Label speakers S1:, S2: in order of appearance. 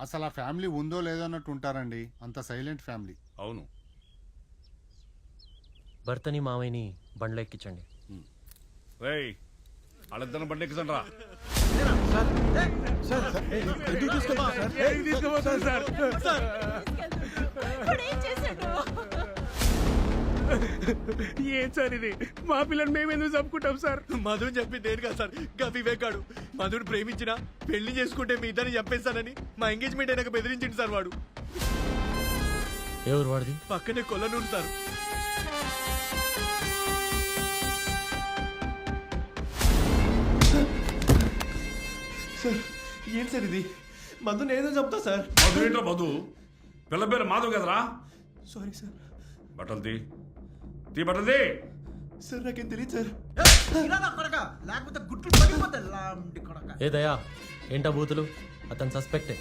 S1: అసలు ఆ ఫ్యామిలీ ఉందో లేదో అన్నట్టు ఉంటారండి. అంత సైలెంట్ ఫ్యామిలీ.
S2: అవును.
S3: భర్తని మావయ్యని బండ్లో ఎక్కించండి.
S2: రేయ్ వాళ్ళిద్దరిని బండి ఎక్కించండి రా.
S4: ఏం సార్ ఇది? మా పిల్లలు మేమెందుకు చంపుకుంటాం సార్?
S5: మధుని చెప్పి నేను కదా సార్, గా వివేకాడు మధుని ప్రేమించిన పెళ్లి చేసుకుంటే మీ ఇద్దరిని చంపేస్తానని మా ఎంగేజ్మెంట్ అయినాక బెదిరించింది సార్. వాడు
S3: ఎవరు వాడిది?
S5: పక్కనే కొల్లనూరు సార్. సార్ ఏం సార్ ఇది? మధు నేనే చెప్తా సార్.
S2: మధు ఏంట్రా మధు? పిల్ల పేరు మాధవ్ కదరా?
S5: Sorry sir.
S2: బట్టలు తీ బట్టలు తీ.
S5: సార్ నాకేం తెలియదు సార్.
S3: ఏ దయా, ఏంటా బూతులు? అతను సస్పెక్టే.